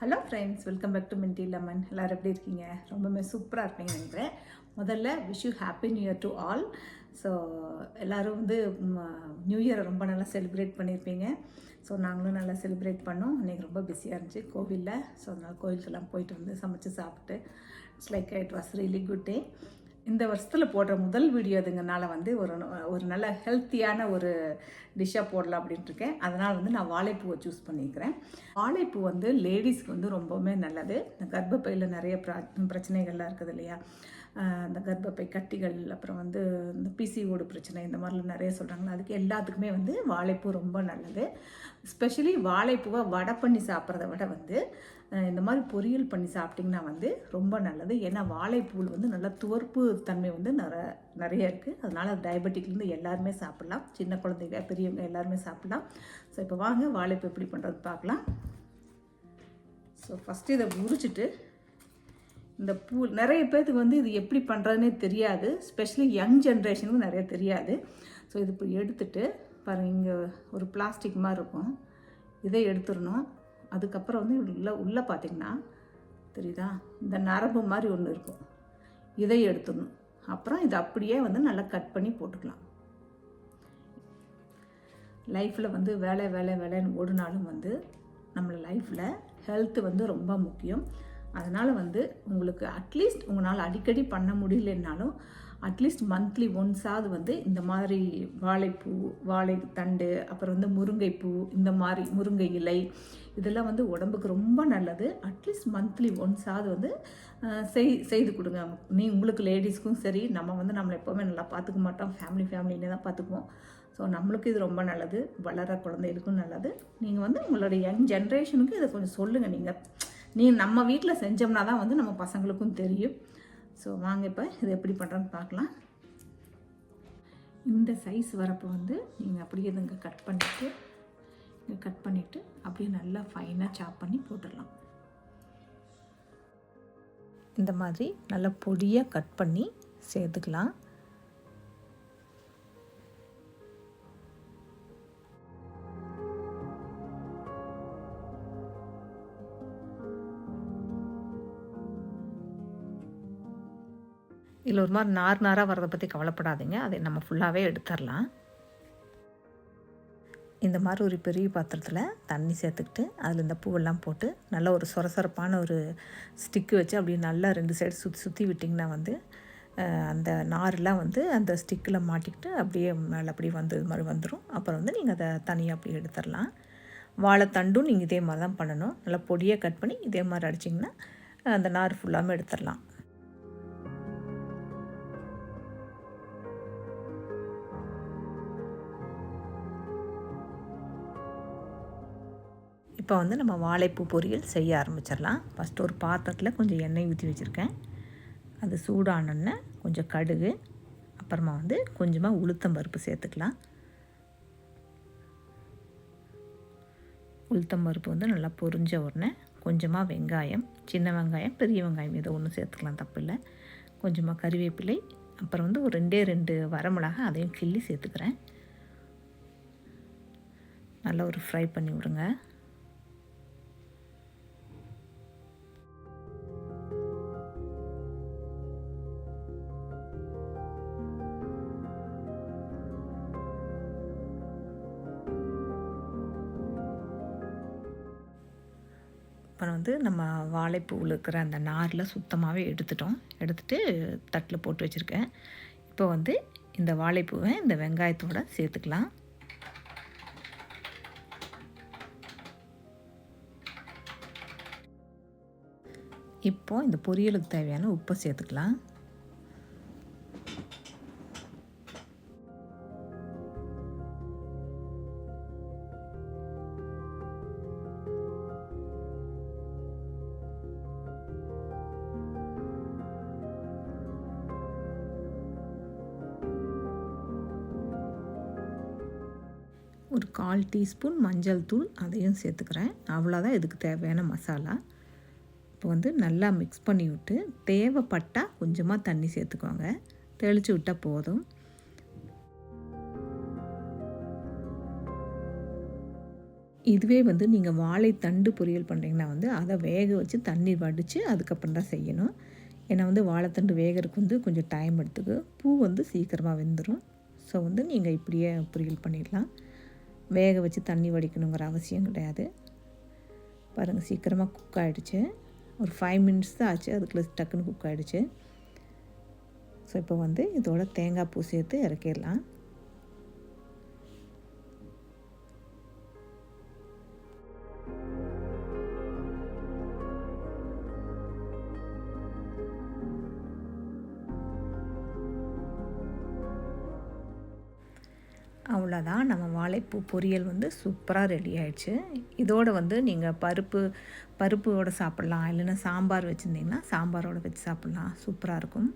Hello friends, welcome back to Minty Lemon. எல்லோரும் எப்படி இருக்கீங்க? ரொம்பவே சூப்பராக இருப்பீங்கன்னு நினைக்கிறேன். முதல்ல wish you happy New Year to all. So எல்லோரும் வந்து நியூ இயரை ரொம்ப நல்லா செலிப்ரேட் பண்ணியிருப்பீங்க. ஸோ நாங்களும் நல்லா செலிப்ரேட் பண்ணோம். இன்றைக்கி ரொம்ப பிஸியாக இருந்துச்சு கோவிலில். ஸோ அதனால் கோவிலுக்கெல்லாம் போயிட்டு வந்து சமைச்சு சாப்பிட்டு it was really good day. இந்த வருஷத்தில் போடுற முதல் வீடியோ அதுங்கனால வந்து ஒரு நல்ல ஹெல்த்தியான ஒரு டிஷ்ஷாக போடலாம் அப்படின்ட்டு இருக்கேன். அதனால் வந்து நான் வாழைப்பூவை சூஸ் பண்ணியிருக்கிறேன். வாழைப்பூ வந்து லேடிஸ்க்கு வந்து ரொம்பவுமே நல்லது. இந்த கர்ப்பப்பையில் நிறைய பிரச்சனைகள்லாம் இருக்குது இல்லையா, இந்த கர்ப்பப்பை கட்டிகள், அப்புறம் வந்து இந்த பிசிஓடு பிரச்சனை, இந்த மாதிரிலாம் நிறைய சொல்கிறாங்களா, அதுக்கு எல்லாத்துக்குமே வந்து வாழைப்பூ ரொம்ப நல்லது. ஸ்பெஷலி வாழைப்பூவை வடை பண்ணி சாப்பிட்றத விட வந்து இந்த மாதிரி பொரியல் பண்ணி சாப்பிட்டிங்கன்னா வந்து ரொம்ப நல்லது. ஏன்னா வாழைப்பூவில் வந்து நல்லா துவர்ப்பு தன்மை வந்து நிறைய இருக்குது. அதனால் டயபெட்டிக்லேருந்து எல்லாருமே சாப்பிட்லாம். சின்ன குழந்தைங்க பெரியவங்க எல்லாருமே சாப்பிட்லாம். ஸோ இப்போ வாங்க வாழைப்பூ எப்படி பண்ணுறது பார்க்கலாம். ஸோ ஃபஸ்ட்டு இதை உரிச்சிட்டு, இந்த பூ நிறைய பேர்த்துக்கு வந்து இது எப்படி பண்ணுறதுனே தெரியாது. ஸ்பெஷலி யங் ஜென்ரேஷனுக்கு நிறைய தெரியாது. ஸோ இது இப்போ எடுத்துகிட்டு பாருங்கள், இங்கே ஒரு பிளாஸ்டிக் மாதிரி இருக்கும், இதை எடுத்துடணும். அதுக்கப்புறம் வந்து உள்ளே பார்த்திங்கன்னா தெரியுதா, இந்த நரம்பு மாதிரி ஒன்று இருக்கும், இதை எடுத்துடணும். அப்புறம் இதை அப்படியே வந்து நல்லா கட் பண்ணி போட்டுக்கலாம். லைஃப்பில் வந்து வேலைன்னு ஓடினாலும் வந்து நம்மளை லைஃப்பில் ஹெல்த்து வந்து ரொம்ப முக்கியம். அதனால் வந்து உங்களுக்கு அட்லீஸ்ட் உங்களால் அடிக்கடி பண்ண முடியலன்னாலும் அட்லீஸ்ட் மந்த்லி ஒன்ஸாவது வந்து இந்த மாதிரி வாழைப்பூ, வாழைத்தண்டு, அப்புறம் வந்து முருங்கைப்பூ, இந்த மாதிரி முருங்கை இலை, இதெல்லாம் வந்து உடம்புக்கு ரொம்ப நல்லது. அட்லீஸ்ட் மந்த்லி ஒன்ஸாவது வந்து செய்து கொடுங்க. உங்களுக்கு லேடிஸ்க்கும் சரி, நம்ம வந்து நம்மளை எப்போவுமே நல்லா பார்த்துக்க மாட்டோம், ஃபேமிலின்னே தான் பார்த்துக்குவோம். ஸோ நம்மளுக்கு இது ரொம்ப நல்லது, வளர குழந்தைகளுக்கும் நல்லது. நீங்கள் வந்து உங்களோட யங் ஜென்ரேஷனுக்கு இதை கொஞ்சம் சொல்லுங்கள். நம்ம வீட்டில் செஞ்சோம்னா தான் வந்து நம்ம பசங்களுக்கும் தெரியும். ஸோ வாங்க இப்போ இதை எப்படி பண்ணுறோன்னு பார்க்கலாம். இந்த சைஸ் வரப்போ வந்து நீங்கள் அப்படியே இங்கே கட் பண்ணிவிட்டு அப்படியே நல்லா ஃபைனாக சாப் பண்ணி போட்டுடலாம். இந்த மாதிரி நல்லா பொடியாக கட் பண்ணி சேர்த்துக்கலாம். இதில் ஒரு மாதிரி நாராக வரதை பற்றி கவலைப்படாதீங்க, அதை நம்ம ஃபுல்லாகவே எடுத்துடலாம். இந்த மாதிரி ஒரு பெரிய பாத்திரத்தில் தண்ணி சேர்த்துக்கிட்டு அதில் இந்த பூவெல்லாம் போட்டு நல்லா ஒரு சொரசொரப்பான ஒரு ஸ்டிக்கு வச்சு அப்படியே நல்லா 2 சைடு சுற்றி விட்டிங்கன்னா வந்து அந்த நாரெலாம் வந்து அந்த ஸ்டிக்கில் மாட்டிக்கிட்டு அப்படியே மேலே அப்படி வந்து இது மாதிரி வந்துடும். அப்புறம் வந்து நீங்கள் அதை தனியாக அப்படியே எடுத்துடலாம். வாழைத்தண்டும் நீங்கள் இதே மாதிரி தான் பண்ணணும். நல்லா பொடியாக கட் பண்ணி இதே மாதிரி அடிச்சிங்கன்னா அந்த நார் ஃபுல்லாமே எடுத்துடலாம். இப்போ வந்து நம்ம வாழைப்பூ பொரியல் செய்ய ஆரம்பிச்சிடலாம். ஃபஸ்ட்டு ஒரு பாத்திரத்தில் கொஞ்சம் எண்ணெய் ஊற்றி வச்சுருக்கேன். அது சூடானோடனே கொஞ்சம் கடுகு, அப்புறமா வந்து கொஞ்சமாக உளுத்தம்பருப்பு சேர்த்துக்கலாம். உளுத்தம்பருப்பு வந்து நல்லா பொரிஞ்ச உடனே கொஞ்சமாக வெங்காயம், சின்ன வெங்காயம், பெரிய வெங்காயம் ஏதோ ஒன்று சேர்த்துக்கலாம், தப்பில்லை. கொஞ்சமாக கறிவேப்பிலை, அப்புறம் வந்து ஒரு 2 வரமிளகா அதையும் கிள்ளி சேர்த்துக்கிறேன். நல்லா ஒரு ஃப்ரை பண்ணி விடுங்க. அப்புறம் வந்து நம்ம வாழைப்பூவில் இருக்கிற அந்த நாரில் சுத்தமாகவே எடுத்துட்டு தட்டில் போட்டு வச்சுருக்கேன். இப்போ வந்து இந்த வாழைப்பூவை இந்த வெங்காயத்தோடு சேர்த்துக்கலாம். இப்போ இந்த பொரியலுக்கு தேவையான உப்பை சேர்த்துக்கலாம். ஒரு 1/4 டீஸ்பூன் மஞ்சள் தூள் அதையும் சேர்த்துக்கிறேன். அவ்வளோதான் இதுக்கு தேவையான மசாலா. இப்போ வந்து நல்லா மிக்ஸ் பண்ணி விட்டு தேவைப்பட்டால் கொஞ்சமாக தண்ணி சேர்த்துக்கோங்க, தெளித்து விட்டால் போதும். இதுவே வந்து நீங்கள் வாழைத்தண்டு பொரியல் பண்ணுறீங்கன்னா வந்து அதை வேக வச்சு தண்ணி வடித்து அதுக்கப்புறம் தான் செய்யணும். ஏன்னா வந்து வாழைத்தண்டு வேகறதுக்கு வந்து கொஞ்சம் டைம் எடுத்துக்கும். பூ வந்து சீக்கிரமாக வெந்துடும். ஸோ வந்து நீங்கள் இப்படியே பொரியல் பண்ணிடலாம். வேக வச்சு தண்ணி வடிக்கணுங்கிற அவசியம் கிடையாது. பாருங்கள் சீக்கிரமாக குக் ஆகிடுச்சு. ஒரு 5 மினிட்ஸ் தான் ஆச்சு, அதுக்குள்ளே டக்குன்னு குக் ஆகிடுச்சு. ஸோ இப்போ வந்து இதோட தேங்காய் பூ சேர்த்து இறக்கிடலாம். அவ்வளோதான், நம்ம வாழைப்பூ பொரியல் வந்து சூப்பராக ரெடி ஆயிடுச்சு. இதோடு வந்து நீங்கள் பருப்போடு சாப்பிட்லாம், இல்லைன்னா சாம்பார் வச்சுருந்தீங்கன்னா சாம்பாரோடு வச்சு சாப்பிட்லாம், சூப்பராக இருக்கும்.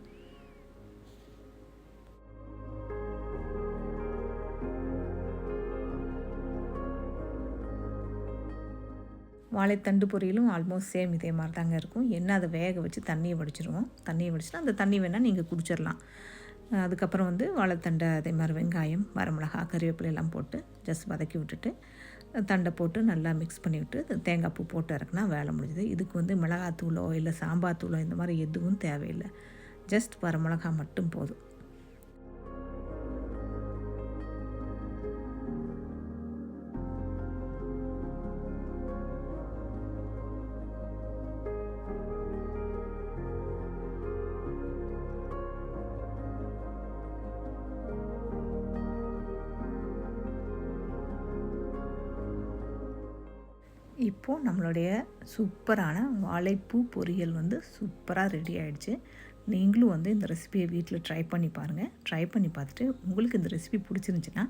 வாழைத்தண்டு பொரியலும் ஆல்மோஸ்ட் சேம் இதே மாதிரி தாங்க இருக்கும். என்ன அதை வேக வச்சு தண்ணியை வடிச்சிருவோம். தண்ணியை வடிச்சுட்டு அந்த தண்ணி வேணால் நீங்கள் குடிச்சிடலாம். அதுக்கப்புறம் வந்து வாழைத்தண்டை அதே மாதிரி வெங்காயம், வரமிளகா, கறிவேப்பிலை எல்லாம் போட்டு ஜஸ்ட் வதக்கி விட்டுட்டு தண்டை போட்டு நல்லா மிக்ஸ் பண்ணி விட்டு தேங்காய் பூ போட்டு இறக்குனா வேலை முடிஞ்சுது. இதுக்கு வந்து மிளகாத்தூளோ இல்லை சாம்பார் தூளோ இந்த மாதிரி எதுவும் தேவையில்லை. ஜஸ்ட் வரமிளகா மட்டும் போதும். இப்போது நம்மளுடைய சூப்பரான வாழைப்பூ பொரியல் வந்து சூப்பராக ரெடி ஆகிடுச்சு. நீங்களும் வந்து இந்த ரெசிபியை வீட்டில் ட்ரை பண்ணி பாருங்கள். ட்ரை பண்ணி பார்த்துட்டு உங்களுக்கு இந்த ரெசிபி பிடிச்சிருந்துச்சின்னா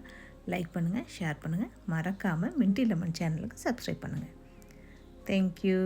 லைக் பண்ணுங்கள், ஷேர் பண்ணுங்கள். மறக்காமல் மின்ட்டி லெமன் சேனலுக்கு சப்ஸ்கிரைப் பண்ணுங்கள். தேங்க்யூ.